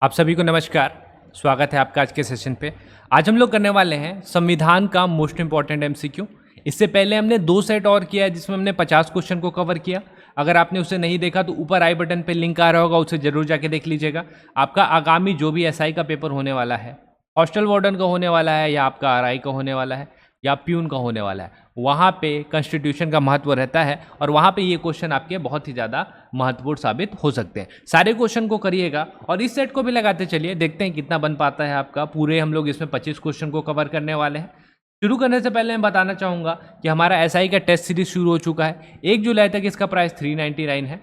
आप सभी को नमस्कार। स्वागत है आपका आज के सेशन पे। आज हम लोग करने वाले हैं संविधान का मोस्ट इंपॉर्टेंट एमसीक्यू। इससे पहले हमने 2 सेट और किया है जिसमें हमने 50 क्वेश्चन को कवर किया। अगर आपने उसे नहीं देखा तो ऊपर आई बटन पे लिंक आ रहा होगा, उसे जरूर जाके देख लीजिएगा। आपका आगामी जो भी एसआई का पेपर होने वाला है, हॉस्टल वार्डन का होने वाला है या आपका आरआई का होने वाला है या प्यून का होने वाला है, वहाँ पे कॉन्स्टिट्यूशन का महत्व रहता है और वहाँ पे ये क्वेश्चन आपके बहुत ही ज़्यादा महत्वपूर्ण साबित हो सकते हैं। सारे क्वेश्चन को करिएगा और इस सेट को भी लगाते चलिए, देखते हैं कितना बन पाता है आपका। पूरे हम लोग इसमें 25 क्वेश्चन को कवर करने वाले हैं। शुरू करने से पहले मैं बताना चाहूँगा कि हमारा एसआई का टेस्ट सीरीज शुरू हो चुका है। 1 जुलाई तक इसका प्राइस 399 है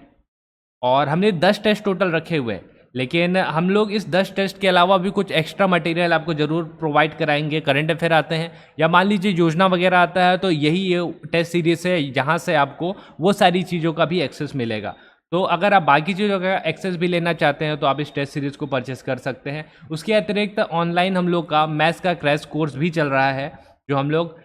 और हमने 10 टेस्ट टोटल रखे हुए हैं, लेकिन हम लोग इस 10 टेस्ट के अलावा भी कुछ एक्स्ट्रा मटेरियल आपको ज़रूर प्रोवाइड कराएंगे। करंट अफेयर आते हैं या मान लीजिए योजना वगैरह आता है, तो यही ये टेस्ट सीरीज है जहाँ से आपको वो सारी चीज़ों का भी एक्सेस मिलेगा। तो अगर आप बाकी चीज़ों का एक्सेस भी लेना चाहते हैं तो आप इस टेस्ट सीरीज़ को परचेस कर सकते हैं। उसके अतिरिक्त ऑनलाइन हम लोग का मैथ्स का क्रैश कोर्स भी चल रहा है, जो हम लोग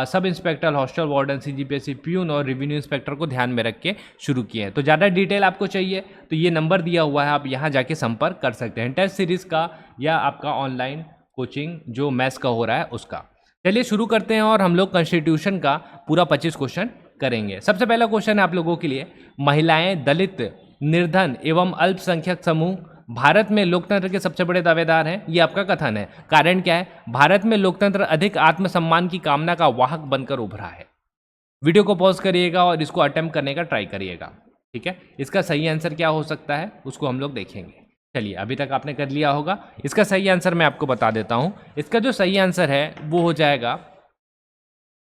sub inspector, hostel warden, CGPSC, peon और रेवेन्यू इंस्पेक्टर को ध्यान में रख के शुरू किए हैं। तो ज़्यादा डिटेल आपको चाहिए तो ये नंबर दिया हुआ है, आप यहाँ जाके संपर्क कर सकते हैं, टेस्ट सीरीज़ का या आपका ऑनलाइन कोचिंग जो मैथ्स का हो रहा है उसका। चलिए शुरू करते हैं और हम लोग कॉन्स्टिट्यूशन का पूरा 25 क्वेश्चन करेंगे। सबसे पहला क्वेश्चन है आप लोगों के लिए, महिलाएं, दलित, निर्धन एवं अल्पसंख्यक समूह भारत में लोकतंत्र के सबसे बड़े दावेदार हैं। ये आपका कथन है। कारण क्या है? भारत में लोकतंत्र अधिक आत्मसम्मान की कामना का वाहक बनकर उभरा है। वीडियो को पॉज करिएगा और इसको अटेम्प्ट करने का ट्राई करिएगा, ठीक है। इसका सही आंसर क्या हो सकता है उसको हम लोग देखेंगे। चलिए, अभी तक आपने कर लिया होगा। इसका सही आंसर मैं आपको बता देता हूं। इसका जो सही आंसर है वो हो जाएगा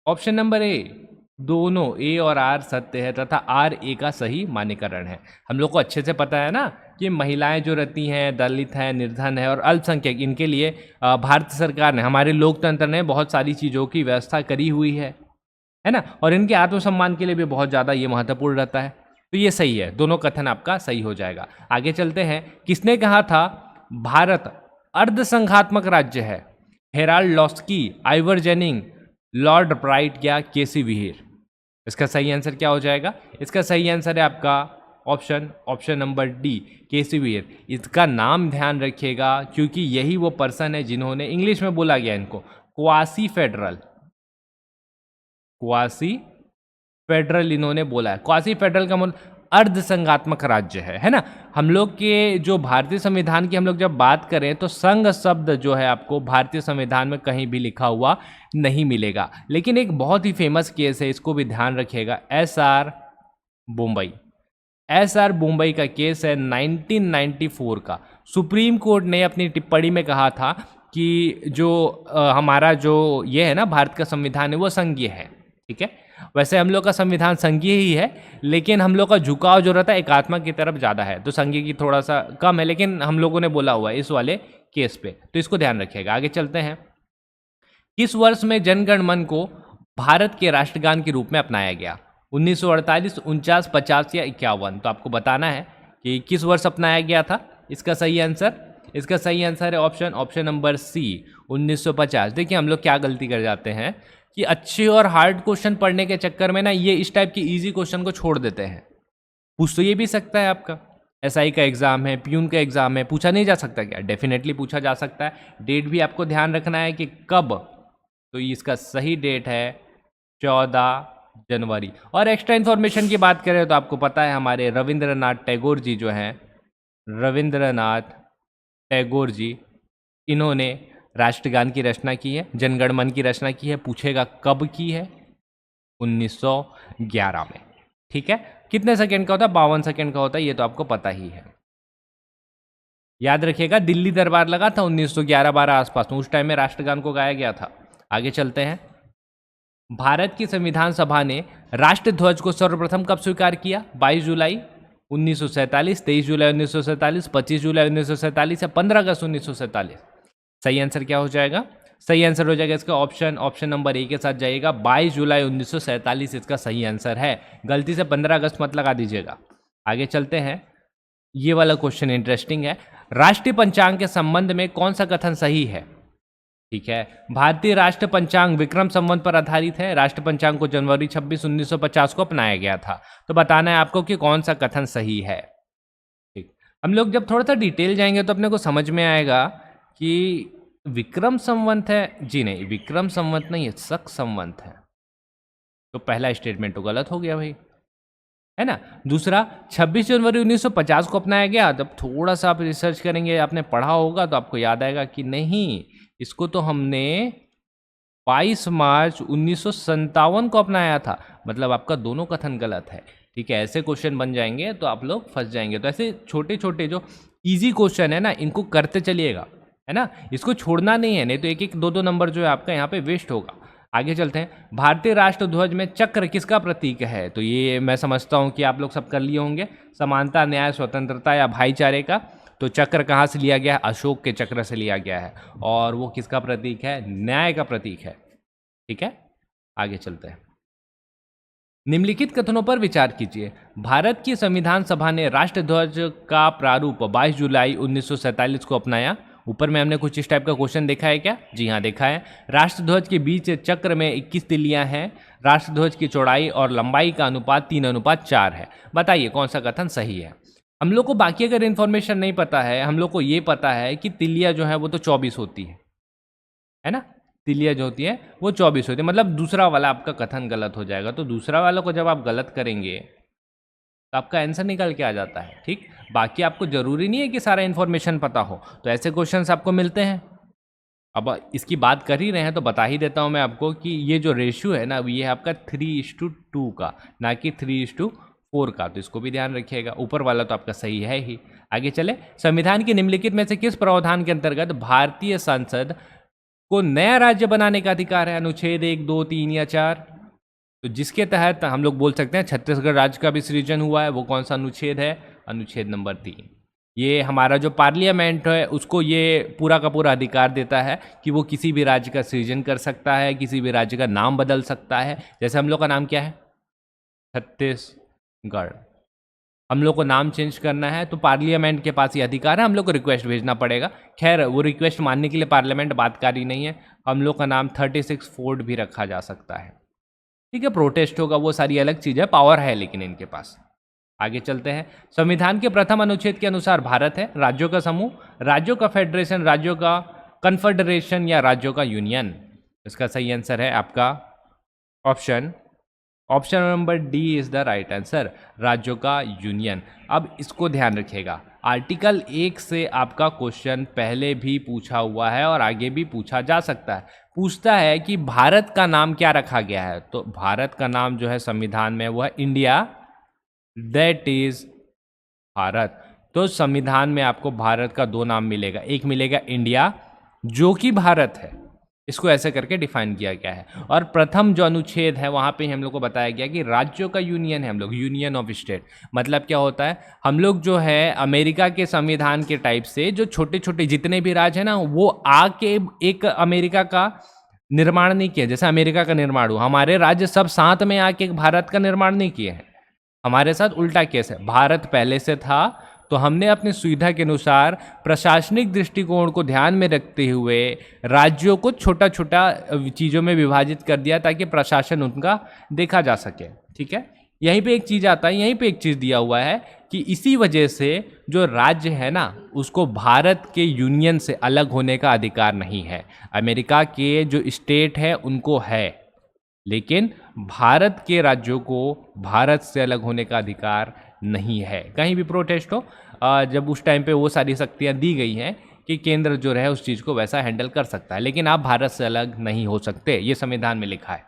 ऑप्शन नंबर ए। दोनों ए और आर सत्य है तथा आर ए का सही मान्यकरण है। हम लोग को अच्छे से पता है ना कि महिलाएं जो रहती हैं, दलित हैं, निर्धन है और अल्पसंख्यक, इनके लिए भारत सरकार ने, हमारे लोकतंत्र ने बहुत सारी चीज़ों की व्यवस्था करी हुई है ना, और इनके आत्मसम्मान के लिए भी बहुत ज़्यादा ये महत्वपूर्ण रहता है। तो ये सही है, दोनों कथन आपका सही हो जाएगा। आगे चलते हैं। किसने कहा था भारत अर्धसंघात्मक राज्य है? Herald Laski, Ivoire ginning, Lord bright या केसी विहीर? इसका सही आंसर क्या हो जाएगा? इसका सही आंसर है आपका ऑप्शन नंबर डी, केसी विहीर। इसका नाम ध्यान रखिएगा क्योंकि यही वो पर्सन है जिन्होंने, इंग्लिश में बोला गया इनको क्वासी फेडरल इन्होंने बोला है। क्वासी फेडरल का मतलब अर्धसंघात्मक राज्य है ना। हम लोग के जो भारतीय संविधान की हम लोग जब बात करें तो संघ शब्द जो है आपको भारतीय संविधान में कहीं भी लिखा हुआ नहीं मिलेगा। लेकिन एक बहुत ही फेमस केस है, इसको भी ध्यान रखिएगा, एसआर बुम्बई का केस है 1994 का। सुप्रीम कोर्ट ने अपनी टिप्पणी में कहा था कि जो हमारा जो ये है ना भारत का संविधान है वो संघीय है, ठीक है। वैसे हम लोग का संविधान संघीय ही है, लेकिन हम लोग का झुकाव जो रहता है एकात्मक की तरफ ज़्यादा है, तो संघीय की थोड़ा सा कम है, लेकिन हम लोगों ने बोला हुआ है इस वाले केस पे, तो इसको ध्यान रखिएगा। आगे चलते हैं। किस वर्ष में जनगण मन को भारत के राष्ट्रगान के रूप में अपनाया गया? 1948, 49, 50 या 51? तो आपको बताना है कि किस वर्ष अपनाया गया था। इसका सही आंसर है ऑप्शन नंबर सी, 1950। देखिए हम लोग क्या गलती कर जाते हैं कि अच्छे और हार्ड क्वेश्चन पढ़ने के चक्कर में ना ये इस टाइप की इजी क्वेश्चन को छोड़ देते हैं। पूछ तो ये भी सकता है, आपका एसआई का एग्जाम है, प्यून का एग्जाम है, पूछा नहीं जा सकता क्या? डेफिनेटली पूछा जा सकता है। डेट भी आपको ध्यान रखना है कि कब, तो इसका सही डेट है 14 जनवरी। और एक्स्ट्रा इन्फॉर्मेशन की बात करें तो आपको पता है हमारे रविंद्रनाथ टैगोर जी जो हैं, इन्होंने राष्ट्रगान की रचना की है, जनगण मन की रचना की है। पूछेगा कब की है? 1911 में, ठीक है। कितने सेकंड का होता है? 52 सेकंड का होता है, ये तो आपको पता ही है। याद रखिएगा, दिल्ली दरबार लगा था 1911-12 आसपास में, उस टाइम में राष्ट्रगान को गाया गया था। आगे चलते हैं। भारत की संविधान सभा ने राष्ट्रध्वज को सर्वप्रथम कब स्वीकार किया? 22 जुलाई 1947, 23 जुलाई 1947, 25 जुलाई 1947 या 15 अगस्त 1947? सही आंसर क्या हो जाएगा? सही आंसर हो जाएगा इसका ऑप्शन नंबर ए के साथ जाइएगा, 22 जुलाई 1947 इसका सही आंसर है। गलती से 15 अगस्त मत लगा दीजिएगा। आगे चलते हैं। ये वाला क्वेश्चन इंटरेस्टिंग है। राष्ट्रीय पंचांग के संबंध में कौन सा कथन सही है? ठीक है, भारतीय राष्ट्र पंचांग विक्रम संवत पर आधारित है। राष्ट्र पंचांग को जनवरी 26, 1950 को अपनाया गया था। तो बताना है आपको कि कौन सा कथन सही है। ठीक, हम लोग जब थोड़ा सा डिटेल जाएंगे तो अपने को समझ में आएगा कि विक्रम संवत है, जी नहीं, विक्रम संवत नहीं है, शक संवत है। तो पहला स्टेटमेंट तो गलत हो गया भाई, है ना। दूसरा, 26 जनवरी 1950 को अपनाया गया। जब थोड़ा सा आप रिसर्च करेंगे, आपने पढ़ा होगा तो आपको याद आएगा कि नहीं, इसको तो हमने 22 मार्च 1957 को अपनाया था। मतलब आपका दोनों कथन गलत है, ठीक है। ऐसे क्वेश्चन बन जाएंगे तो आप लोग फंस जाएंगे। तो ऐसे छोटे छोटे जो इजी क्वेश्चन है ना, इनको करते चलिएगा, है ना। इसको छोड़ना नहीं है, नहीं तो एक एक दो दो नंबर जो है आपका यहाँ पे वेस्ट होगा। आगे चलते हैं। भारतीय राष्ट्र ध्वज में चक्र किसका प्रतीक है? तो ये मैं समझता हूँ कि आप लोग सब कर लिए होंगे, समानता, न्याय, स्वतंत्रता या भाईचारे का। तो चक्र कहाँ से लिया गया है? अशोक के चक्र से लिया गया है, और वो किसका प्रतीक है? न्याय का प्रतीक है, ठीक है। आगे चलते हैं। निम्नलिखित कथनों पर विचार कीजिए। भारत की संविधान सभा ने राष्ट्रध्वज का प्रारूप 22 जुलाई 1947 को अपनाया। ऊपर में हमने कुछ इस टाइप का क्वेश्चन देखा है क्या? जी हाँ, देखा है। राष्ट्रध्वज के बीच चक्र में 21 तिल्लियां हैं। राष्ट्रध्वज की चौड़ाई और लंबाई का अनुपात 3:4 है। बताइए कौन सा कथन सही है। हम लोग को बाकी अगर इन्फॉर्मेशन नहीं पता है, हम लोग को ये पता है कि तिल्लियां जो है वो तो 24 होती है ना। तिल्लियां जो होती है वो 24 होती है, मतलब दूसरा वाला आपका कथन गलत हो जाएगा। तो दूसरा वाला को जब आप गलत करेंगे तो आपका आंसर निकल के आ जाता है, ठीक। बाकी आपको जरूरी नहीं है कि सारा इन्फॉर्मेशन पता हो, तो ऐसे क्वेश्चंस आपको मिलते हैं। अब इसकी बात कर ही रहे हैं तो बता ही देता हूं मैं आपको कि ये जो रेशियो है ना, ये है आपका 3:2 का, ना कि 3:4 का। तो इसको भी ध्यान रखिएगा। ऊपर वाला तो आपका सही है ही। आगे चले। संविधान के निम्नलिखित में से किस प्रावधान के अंतर्गत भारतीय संसद को नया राज्य बनाने का अधिकार है? अनुच्छेद 1, 2, 3 या 4। तो जिसके तहत हम लोग बोल सकते हैं छत्तीसगढ़ राज्य का भी सृजन हुआ है, वो कौन सा अनुच्छेद है? अनुच्छेद नंबर 3। ये हमारा जो पार्लियामेंट है उसको ये पूरा का पूरा अधिकार देता है कि वो किसी भी राज्य का सृजन कर सकता है, किसी भी राज्य का नाम बदल सकता है। जैसे हम लोग का नाम क्या है? छत्तीसगढ़। हम लोग को नाम चेंज करना है तो पार्लियामेंट के पास ये अधिकार है, हम लोग को रिक्वेस्ट भेजना पड़ेगा। खैर, वो रिक्वेस्ट मानने के लिए पार्लियामेंट बातकारी नहीं है। हम लोग का नाम 36 फोर्ट भी रखा जा सकता है, ठीक है। प्रोटेस्ट होगा, वो सारी अलग चीज़ है, पावर है लेकिन इनके पास। आगे चलते हैं। संविधान के प्रथम अनुच्छेद के अनुसार भारत है राज्यों का समूह, राज्यों का फेडरेशन, राज्यों का कन्फेडरेशन या राज्यों का यूनियन। इसका सही आंसर है आपका option number D is the right answer, राज्यों का यूनियन। अब इसको ध्यान रखिएगा, आर्टिकल 1 से आपका क्वेश्चन पहले भी पूछा हुआ है और आगे भी पूछा जा सकता है। पूछता है कि भारत का नाम क्या रखा गया है, तो भारत का नाम जो है संविधान में वो है इंडिया, दैट इज भारत। तो संविधान में आपको भारत का दो नाम मिलेगा, एक मिलेगा इंडिया जो कि भारत है, इसको ऐसे करके डिफाइन किया गया है। और प्रथम जो अनुच्छेद है वहाँ पे हम लोग को बताया गया कि राज्यों का यूनियन है, हम लोग यूनियन ऑफ स्टेट। मतलब क्या होता है, हम लोग जो है अमेरिका के संविधान के टाइप से जो छोटे छोटे जितने भी राज्य हैं ना, वो आके एक अमेरिका का निर्माण नहीं किया। जैसे अमेरिका का निर्माण हुआ, हमारे राज्य सब साथ में आके एक भारत का निर्माण नहीं किए हैं। हमारे साथ उल्टा केस है, भारत पहले से था तो हमने अपनी सुविधा के अनुसार प्रशासनिक दृष्टिकोण को ध्यान में रखते हुए राज्यों को छोटा छोटा चीज़ों में विभाजित कर दिया ताकि प्रशासन उनका देखा जा सके, ठीक है। यहीं पे एक चीज़ आता है, यहीं पे एक चीज़ दिया हुआ है कि इसी वजह से जो राज्य है ना, उसको भारत के यूनियन से अलग होने का अधिकार नहीं है। अमेरिका के जो स्टेट है उनको है, लेकिन भारत के राज्यों को भारत से अलग होने का अधिकार नहीं है। कहीं भी प्रोटेस्ट हो, जब उस टाइम पे वो सारी शक्तियाँ दी गई हैं कि केंद्र जो रहे उस चीज़ को वैसा हैंडल कर सकता है, लेकिन आप भारत से अलग नहीं हो सकते, ये संविधान में लिखा है।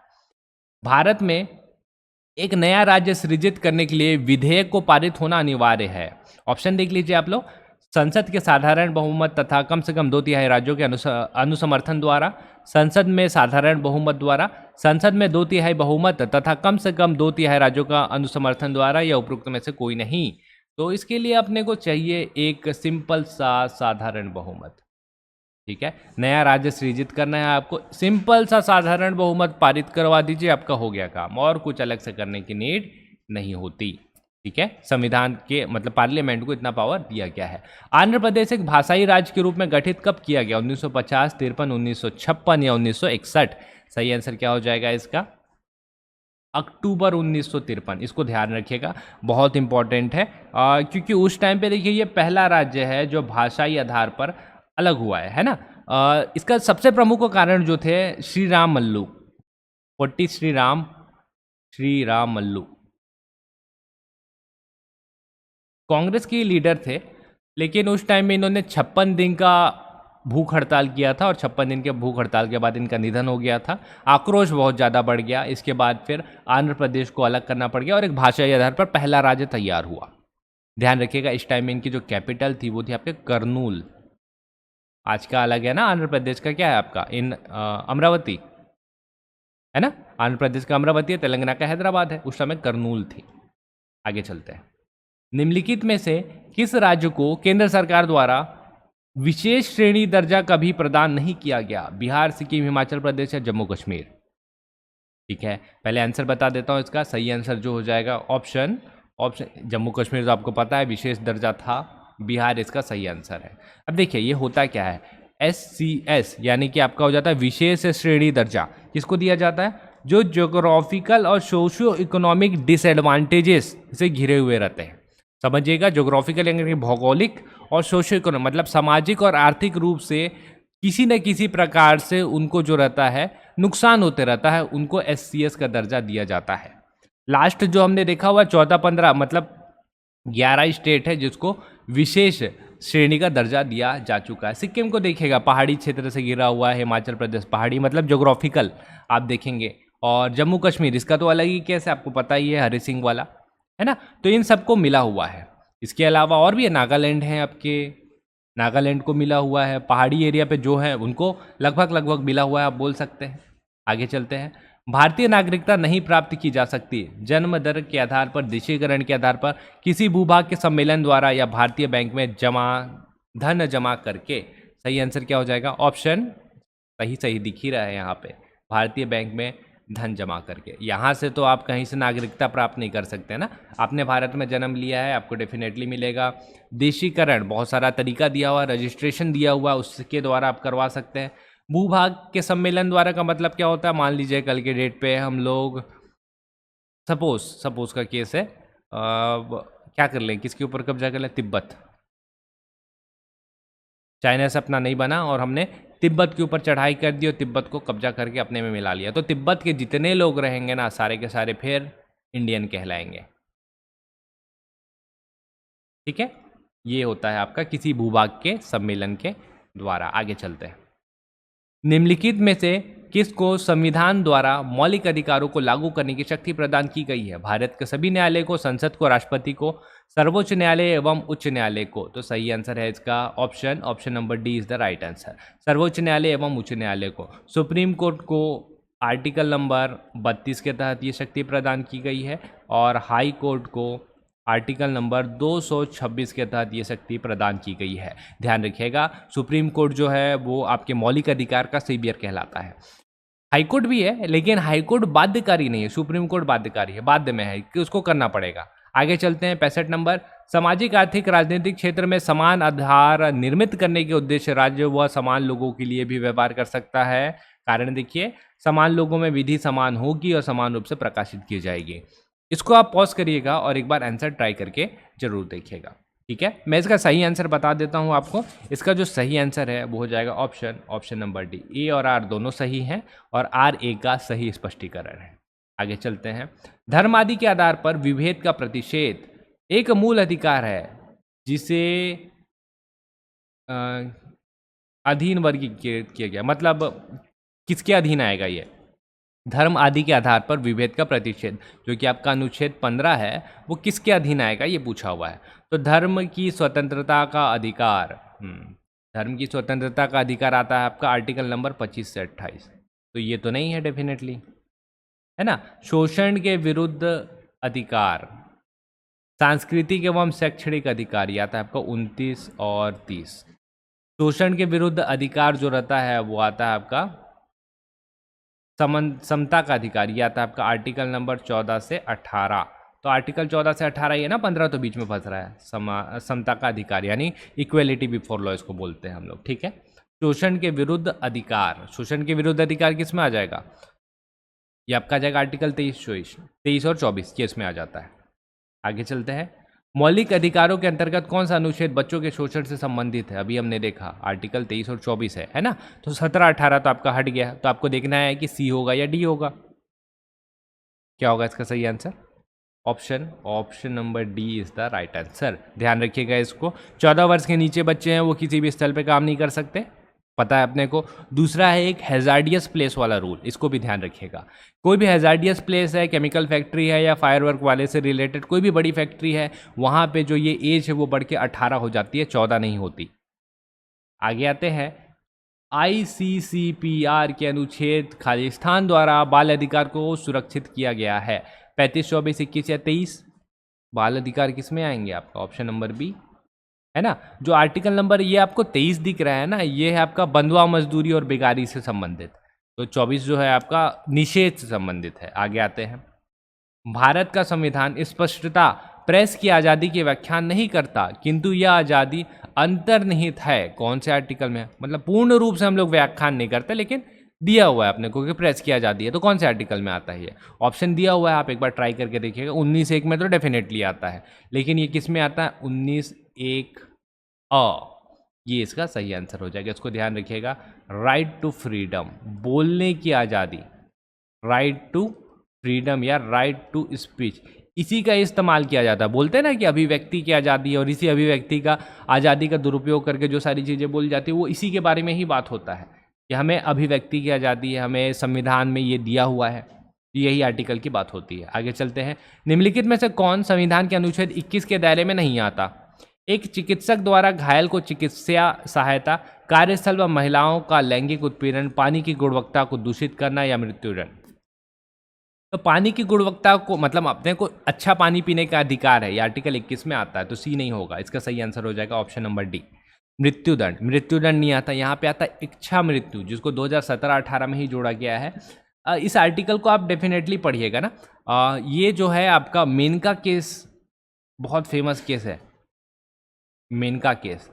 भारत में एक नया राज्य सृजित करने के लिए विधेयक को पारित होना अनिवार्य है। ऑप्शन देख लीजिए आप लोग। संसद के साधारण बहुमत तथा कम से कम 2/3 राज्यों के अनुसमर्थन द्वारा, संसद में साधारण बहुमत द्वारा, संसद में 2/3 बहुमत तथा कम से कम 2/3 राज्यों का अनुसमर्थन द्वारा, या उपरोक्त में से कोई नहीं। तो इसके लिए अपने को चाहिए एक सिंपल सा साधारण बहुमत, ठीक है। नया राज्य सृजित करना है आपको, सिंपल सा साधारण बहुमत पारित करवा दीजिए, आपका हो गया काम, और कुछ अलग से करने की नीड नहीं होती, ठीक है। संविधान के मतलब पार्लियामेंट को इतना पावर दिया गया है। आंध्र प्रदेश एक भाषाई राज्य के रूप में गठित कब किया गया? 1950, 53, 1956 या 1961? सही आंसर क्या हो जाएगा इसका? अक्टूबर 1953, इसको ध्यान रखिएगा, बहुत इंपॉर्टेंट है। क्योंकि उस टाइम पे देखिए ये पहला राज्य है जो भाषाई आधार पर अलग हुआ है ना। इसका सबसे प्रमुख कारण जो थे श्री राम मल्लू, पोट्टी श्री राम मल्लू कांग्रेस के लीडर थे, लेकिन उस टाइम में इन्होंने 56 दिन का भूख हड़ताल किया था और 56 दिन के भूख हड़ताल के बाद इनका निधन हो गया था। आक्रोश बहुत ज़्यादा बढ़ गया। इसके बाद फिर आंध्र प्रदेश को अलग करना पड़ गया और एक भाषाई आधार पर पहला राज्य तैयार हुआ। ध्यान रखिएगा, इस टाइम में इनकी जो कैपिटल थी वो थी आपके कर्नूल। आज का अलग है ना, आंध्र प्रदेश का क्या है आपका अमरावती है ना। आंध्र प्रदेश का अमरावती है, तेलंगाना का हैदराबाद है, उस समय कर्नूल थी। आगे चलते हैं। निम्नलिखित में से किस राज्य को केंद्र सरकार द्वारा विशेष श्रेणी दर्जा कभी प्रदान नहीं किया गया? बिहार, सिक्किम, हिमाचल प्रदेश या जम्मू कश्मीर? ठीक है, पहले आंसर बता देता हूं। इसका सही आंसर जो हो जाएगा ऑप्शन जम्मू कश्मीर, तो आपको पता है विशेष दर्जा था। बिहार इसका सही आंसर है। अब देखिए ये होता क्या है, SCS यानी कि आपका हो जाता है विशेष श्रेणी दर्जा। किसको दिया जाता है? जो ज्योग्राफिकल और सोशियो इकोनॉमिक डिसएडवांटेजेस से घिरे हुए रहते हैं। समझिएगा, ज्योग्राफिकल यानी भौगोलिक और सोशियो इकोनॉमिक मतलब सामाजिक और आर्थिक रूप से किसी न किसी प्रकार से उनको जो रहता है नुकसान होते रहता है, उनको SCS का दर्जा दिया जाता है। लास्ट जो हमने देखा हुआ 14-15 मतलब 11 स्टेट है जिसको विशेष श्रेणी का दर्जा दिया जा चुका है। सिक्किम को देखिएगा, पहाड़ी क्षेत्र से घिरा हुआ है। हिमाचल प्रदेश पहाड़ी मतलब ज्योग्राफिकल आप देखेंगे। और जम्मू कश्मीर इसका तो अलग ही केस है, आपको पता ही है, हरि सिंह वाला है ना। तो इन सबको मिला हुआ है। इसके अलावा और भी है, नागालैंड है आपके, नागालैंड को मिला हुआ है। पहाड़ी एरिया पे जो है उनको लगभग मिला हुआ है, आप बोल सकते हैं। आगे चलते हैं। भारतीय नागरिकता नहीं प्राप्त की जा सकती जन्म दर के आधार पर, देशीकरण के आधार पर, किसी भूभाग के सम्मेलन द्वारा या भारतीय बैंक में धन जमा करके। सही आंसर क्या हो जाएगा? ऑप्शन सही दिख ही रहा है यहाँ पे, भारतीय बैंक में धन जमा करके। यहाँ से तो आप कहीं से नागरिकता प्राप्त नहीं कर सकते ना। आपने भारत में जन्म लिया है, आपको डेफिनेटली मिलेगा। देशीकरण बहुत सारा तरीका दिया हुआ, रजिस्ट्रेशन दिया हुआ, उसके द्वारा आप करवा सकते हैं। भूभाग के सम्मेलन द्वारा का मतलब क्या होता है? मान लीजिए कल के डेट पे हम लोग सपोज का केस है, क्या कर लें, किसके ऊपर कब्जा कर लें? तिब्बत। चाइना से अपना नहीं बना और हमने तिब्बत के ऊपर चढ़ाई कर दी और तिब्बत को कब्जा करके अपने में मिला लिया। तो तिब्बत के जितने लोग रहेंगे ना, सारे के सारे फिर इंडियन कहलाएंगे। ठीक है, ये होता है आपका किसी भूभाग के सम्मेलन के द्वारा। आगे चलते हैं। निम्नलिखित में से किसको संविधान द्वारा मौलिक अधिकारों को लागू करने की शक्ति प्रदान की गई है? भारत के सभी न्यायालय को, संसद को, राष्ट्रपति को, सर्वोच्च न्यायालय एवं उच्च न्यायालय को। तो सही आंसर है इसका option number D is the right answer. सर्वोच्च न्यायालय एवं उच्च न्यायालय को। सुप्रीम कोर्ट को आर्टिकल नंबर 32 के तहत ये शक्ति प्रदान की गई है और हाई कोर्ट को आर्टिकल नंबर 226 के तहत ये शक्ति प्रदान की गई है। ध्यान रखिएगा, सुप्रीम कोर्ट जो है वो आपके मौलिक अधिकार का सेवियर कहलाता है। हाईकोर्ट भी है, लेकिन हाईकोर्ट बाध्यकारी नहीं है, सुप्रीम कोर्ट बाध्यकारी है, बाध्य में है कि उसको करना पड़ेगा। आगे चलते हैं। 65 नंबर। सामाजिक, आर्थिक, राजनीतिक क्षेत्र में समान आधार निर्मित करने के उद्देश्य राज्य वह समान लोगों के लिए भी व्यवहार कर सकता है। कारण देखिए, समान लोगों में विधि समान होगी और समान रूप से प्रकाशित की जाएगी। इसको आप पॉज करिएगा और एक बार आंसर ट्राई करके जरूर देखिएगा। ठीक है, मैं इसका सही आंसर बता देता हूं आपको। इसका जो सही आंसर है वो हो जाएगा ऑप्शन नंबर डी। ए और आर दोनों सही हैं और आर ए का सही स्पष्टीकरण है। आगे चलते हैं। धर्म आदि के आधार पर विभेद का प्रतिषेध एक मूल अधिकार है जिसे अधीन वर्गीकृत किया गया। मतलब किसके अधीन आएगा ये? धर्म आदि के आधार पर विभेद का प्रतिषेध, जो कि आपका अनुच्छेद 15 है, वो किसके अधीन आएगा ये पूछा हुआ है। तो धर्म की स्वतंत्रता का अधिकार, धर्म की स्वतंत्रता का अधिकार आता है आपका आर्टिकल नंबर 25 से 28। तो ये तो नहीं है डेफिनेटली, है ना। शोषण के विरुद्ध अधिकार, सांस्कृतिक एवं शैक्षणिक अधिकार, ये आता है आपका 29 और 30। शोषण के विरुद्ध अधिकार जो रहता है वो आता है आपका समता का अधिकार, ये आता है आपका आर्टिकल नंबर 14 से 18। तो आर्टिकल 14 से 18 ये ना, 15 तो बीच में फंस रहा है। समता का अधिकार यानी इक्वेलिटी बिफोर लॉ इसको बोलते हैं हम लोग। ठीक है, शोषण के विरुद्ध अधिकार, शोषण के विरुद्ध अधिकार किस में आ जाएगा? ये आपका आ जाएगा आर्टिकल 23 और 24, ये इसमें आ जाता है। आगे चलते हैं। मौलिक अधिकारों के अंतर्गत कौन सा अनुच्छेद बच्चों के शोषण से संबंधित है? अभी हमने देखा आर्टिकल 23 और 24 है ना। तो 17 18 तो आपका हट गया, तो आपको देखना है कि सी होगा या डी होगा। क्या होगा इसका सही answer? Option number D is the right answer. ध्यान रखिएगा इसको। 14 वर्ष के नीचे बच्चे हैं वो किसी भी स्थल पे काम नहीं कर सकते, पता है अपने को। दूसरा है एक हैजार्डियस प्लेस वाला रूल, इसको भी ध्यान रखिएगा। कोई भी हैजार्डियस प्लेस है, केमिकल फैक्ट्री है या फायरवर्क वाले से रिलेटेड कोई भी बड़ी फैक्ट्री है, वहाँ पे जो ये एज है वो बढ़ के 18 हो जाती है, 14 नहीं होती। आगे आते हैं। ICCPR के अनुच्छेद खालिस्तान द्वारा बाल अधिकार को सुरक्षित किया गया है। 35, 24, 21 या 23 बाल अधिकार किस में आएंगे आपका? ऑप्शन नंबर बी है ना। जो आर्टिकल नंबर ये आपको 23 दिख रहा है ना, ये है आपका बंधुआ मजदूरी और बेगारी से संबंधित। तो 24 जो है आपका निषेध से संबंधित है। आगे आते हैं। भारत का संविधान स्पष्टता प्रेस की आज़ादी की व्याख्या नहीं करता, किंतु यह आज़ादी अंतर्निहित है। कौन से आर्टिकल में? मतलब पूर्ण रूप से हम लोग व्याख्यान नहीं करते, लेकिन दिया हुआ है अपने को कि प्रेस की आज़ादी है। तो कौन से आर्टिकल में आता है ये? ऑप्शन दिया हुआ है, आप एक बार ट्राई करके देखिएगा। 19(1) में तो डेफिनेटली आता है, लेकिन ये किस में आता है? 19(1) ये इसका सही आंसर हो जाएगा। इसको ध्यान रखिएगा। राइट टू फ्रीडम, बोलने की आज़ादी, राइट टू फ्रीडम या राइट टू स्पीच, इसी का इस्तेमाल किया जाता है। बोलते हैं ना कि अभिव्यक्ति की आज़ादी है, और इसी अभिव्यक्ति का आज़ादी का दुरुपयोग करके जो सारी चीज़ें बोली जाती है वो इसी के बारे में ही बात होता है कि हमें अभिव्यक्ति की आज़ादी है, हमें संविधान में ये दिया हुआ है। यही आर्टिकल की बात होती है। आगे चलते हैं। निम्नलिखित में से कौन संविधान के अनुच्छेद 21 के दायरे में नहीं आता? एक चिकित्सक द्वारा घायल को चिकित्सा सहायता, कार्यस्थल व महिलाओं का लैंगिक उत्पीड़न, पानी की गुणवत्ता को दूषित करना या मृत्युदंड। तो पानी की गुणवत्ता को मतलब अपने को अच्छा पानी पीने का अधिकार है, ये आर्टिकल 21 में आता है, तो सी नहीं होगा। इसका सही आंसर हो जाएगा ऑप्शन नंबर डी, मृत्युदंड। मृत्युदंड नहीं आता, यहाँ पे आता है इच्छा मृत्यु, जिसको 2017-18 में ही जोड़ा गया है। इस आर्टिकल को आप डेफिनेटली पढ़िएगा ना। ये जो है आपका मेनका केस बहुत फेमस केस है, मेनका केस,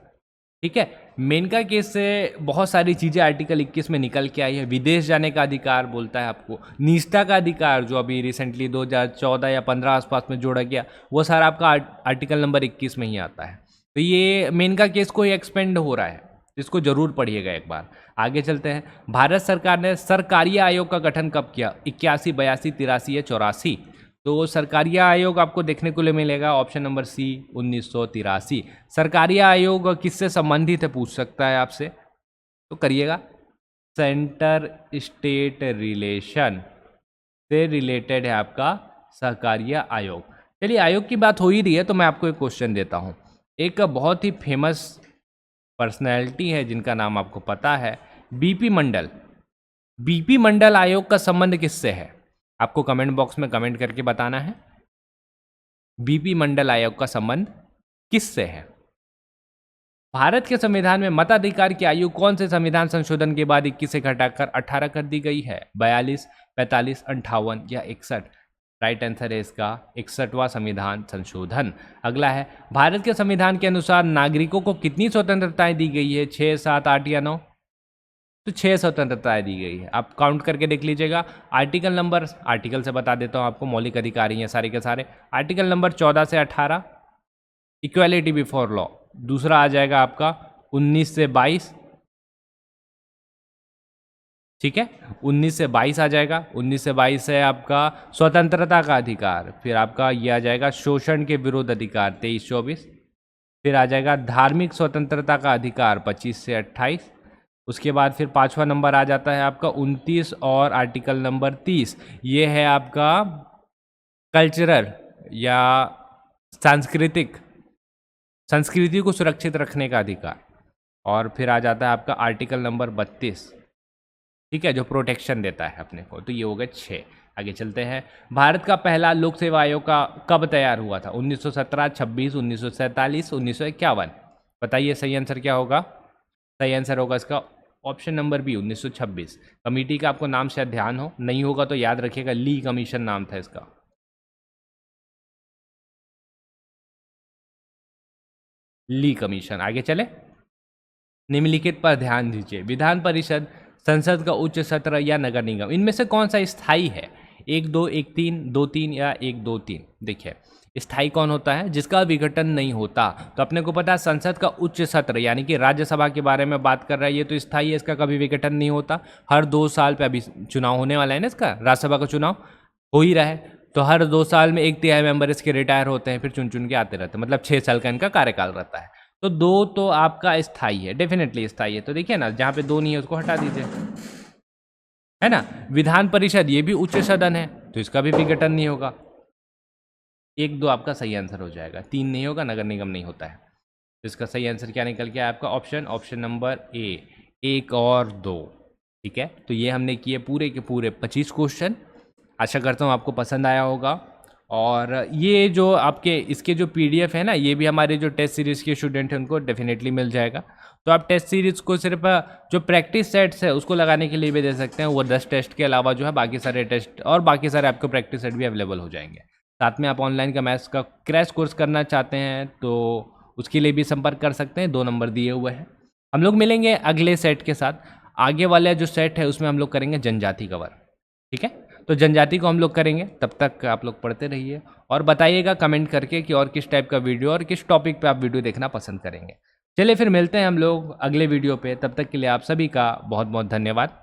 ठीक है। मेनका केस से बहुत सारी चीज़ें आर्टिकल 21 में निकल के आई है। विदेश जाने का अधिकार बोलता है आपको, निष्ठा का अधिकार जो अभी रिसेंटली 2014 या 15 आसपास में जोड़ा गया, वो सारा आपका आर्टिकल नंबर 21 में ही आता है। तो ये मेनका केस को एक्सपेंड हो रहा है, इसको जरूर पढ़िएगा एक बार। आगे चलते हैं। भारत सरकार ने सरकारी आयोग का गठन कब किया? 81, 82, 83 या 84? तो सरकारी आयोग आपको देखने को मिलेगा ऑप्शन नंबर सी, 1983। सरकारी आयोग किससे संबंधित है पूछ सकता है आपसे, तो करिएगा। सेंटर स्टेट रिलेशन से रिलेटेड है आपका सरकारी आयोग। चलिए, आयोग की बात हो ही रही है तो मैं आपको एक क्वेश्चन देता हूँ। एक बहुत ही फेमस पर्सनैलिटी है जिनका नाम आपको पता है, बीपी मंडल। बीपी मंडल आयोग का संबंध किससे है? आपको कमेंट बॉक्स में कमेंट करके बताना है। बीपी मंडल आयोग का संबंध किससे है? भारत के संविधान में मताधिकार की आयु कौन से संविधान संशोधन के बाद 21 से घटाकर 18 कर दी गई है? 42, 45, 58 या 61? राइट आंसर है इसका 61वां संविधान संशोधन। अगला है, भारत के संविधान के अनुसार नागरिकों को कितनी स्वतंत्रताएं दी गई है? 6, 7, 8 या 9? तो 6 स्वतंत्रताएं दी गई है। आप काउंट करके देख लीजिएगा। आर्टिकल से बता देता हूँ आपको, मौलिक अधिकार ही हैं सारे के सारे। आर्टिकल नंबर 14 से 18 इक्वालिटी बिफोर लॉ। दूसरा आ जाएगा आपका 19 से 22, ठीक है, 19 से 22 आ जाएगा। 19 से 22 है आपका स्वतंत्रता का अधिकार। फिर आपका ये आ जाएगा शोषण के विरुद्ध अधिकार 23, 24। फिर आ जाएगा धार्मिक स्वतंत्रता का अधिकार 25 से 28। उसके बाद फिर 5वां नंबर आ जाता है आपका 29 और आर्टिकल नंबर 30, ये है आपका कल्चरल या संस्कृति को सुरक्षित रखने का अधिकार। और फिर आ जाता है आपका आर्टिकल नंबर 32, ठीक है, जो प्रोटेक्शन देता है अपने को। तो ये हो गए 6। आगे चलते हैं। भारत का पहला लोक सेवा आयोग का कब तैयार हुआ था? 1917, 26, 1947, 1951? बताइए सही आंसर क्या होगा? सही आंसर होगा इसका ऑप्शन नंबर बी, 1926। कमेटी का आपको नाम शायद ध्यान हो, नहीं होगा तो याद रखिएगा, ली कमीशन नाम था इसका। ली कमीशन। आगे चले। निम्नलिखित पर ध्यान दीजिए। विधान परिषद, संसद का उच्च सत्र या नगर निगम, इनमें से कौन सा स्थायी है? 1 2 1 3 2 3 या 1 2 3। देखिए स्थायी कौन होता है? जिसका विघटन नहीं होता। तो अपने को पता है संसद का उच्च सत्र यानी कि राज्यसभा के बारे में बात कर रहा है, ये तो स्थायी है, इसका कभी विघटन नहीं होता। हर 2 साल पे अभी चुनाव होने वाला है ना, इसका राज्यसभा का चुनाव हो ही रहा है, तो हर 2 साल में 1/3 मेंबर इसके रिटायर होते हैं, फिर चुन चुन के आते रहते हैं, मतलब 6 साल का इनका कार्यकाल रहता है। तो 2 तो आपका स्थायी है, डेफिनेटली स्थायी है। तो देखिए ना, जहाँ पे 2 नहीं है उसको हटा दीजिए, है ना। विधान परिषद ये भी उच्च सदन है, तो इसका भी विघटन नहीं होगा। 1 2 आपका सही आंसर हो जाएगा, 3 नहीं होगा, नगर निगम नहीं होता है। तो इसका सही आंसर क्या निकल के आया आपका? ऑप्शन नंबर ए, 1 और 2। ठीक है, तो ये हमने किए पूरे के पूरे 25 क्वेश्चन। आशा करता हूँ आपको पसंद आया होगा। और ये जो आपके इसके जो पीडीएफ है ना, ये भी हमारे जो टेस्ट सीरीज़ के स्टूडेंट हैं उनको डेफिनेटली मिल जाएगा। तो आप टेस्ट सीरीज़ को सिर्फ जो प्रैक्टिस सेट्स है उसको लगाने के लिए भी दे सकते हैं। वो 10 टेस्ट के अलावा जो है बाकी सारे टेस्ट और बाकी सारे आपको प्रैक्टिस सेट भी अवेलेबल हो जाएंगे। साथ में आप ऑनलाइन का मैथ्स का क्रैश कोर्स करना चाहते हैं तो उसके लिए भी संपर्क कर सकते हैं, 2 नंबर दिए हुए हैं। हम लोग मिलेंगे अगले सेट के साथ। आगे वाला जो सेट है उसमें हम लोग करेंगे जनजाति कवर। ठीक है, तो जनजाति को हम लोग करेंगे। तब तक आप लोग पढ़ते रहिए और बताइएगा कमेंट करके कि और किस टाइप का वीडियो और किस टॉपिक पे आप वीडियो देखना पसंद करेंगे। चलिए फिर मिलते हैं हम लोग अगले वीडियो पे। तब तक के लिए आप सभी का बहुत बहुत धन्यवाद।